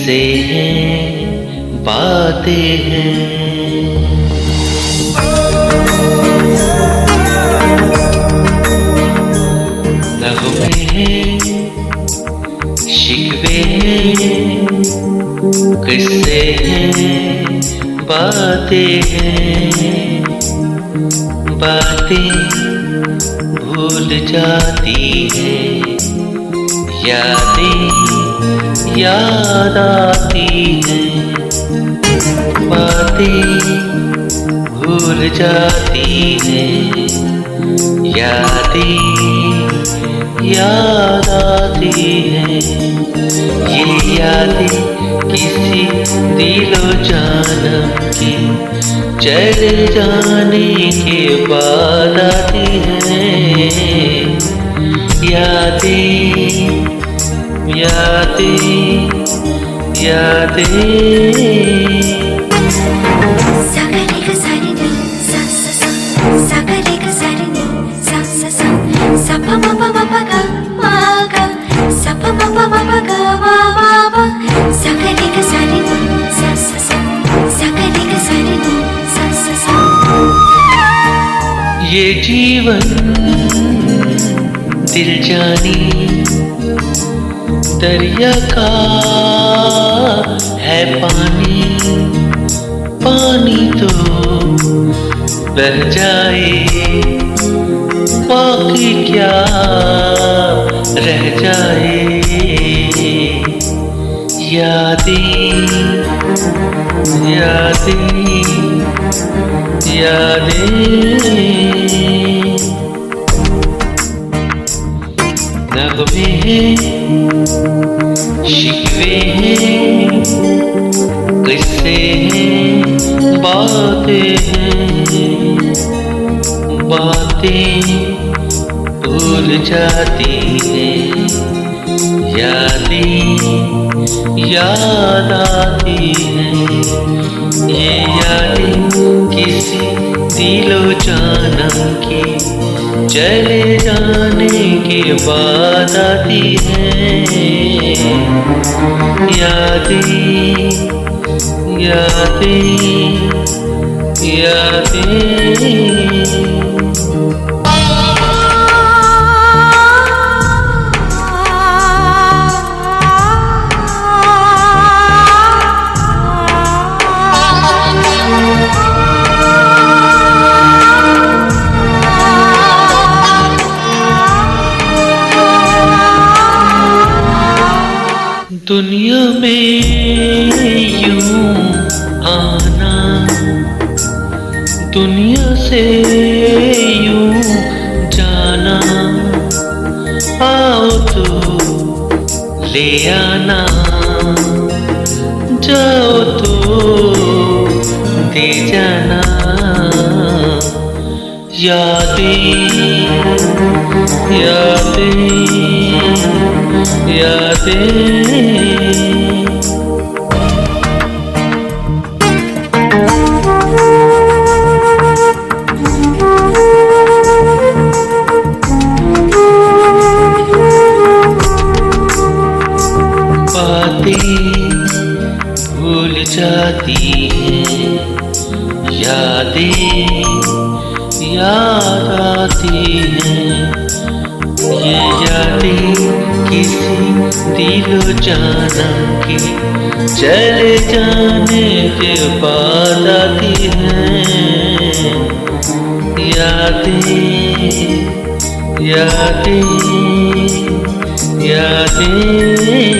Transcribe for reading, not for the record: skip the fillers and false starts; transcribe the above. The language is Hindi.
किस्से हैं, बातें हैं। नगमे हैं, शिकवे हैं, किस्से हैं, बातें हैं। बातें भूल जाती हैं, यादें याद आती हैं। बातें भूल जाती हैं, यादें याद आती हैं। ये यादें किसी दिलो जानम की चले जाने के बाद आती हैं। यादें यादें यादें। ये जीवन दिल जानी दरिया का है पानी। पानी तो बह जाए, बाकी क्या रह जाए। यादें यादें यादें। नगमे हैं, शिकवे हैं, किस्से हैं, बातें हैं। बातें भूल जाती हैं, यादें याद आती हैं। ये यादें किसी दिलो जानम की चले जाने के बाद आती हैं। यादें यादें यादें। दुनिया में यूं आना, दुनिया से यूं जाना। आओ तो ले आना, जाओ तो दे जाना। यादें यादें यादें। बातें भूल जाती हैं, यादें याद आती हैं। ये यादें किसी दिलो जानम की चले जाने के बाद आती हैं। यादें यादें यादें।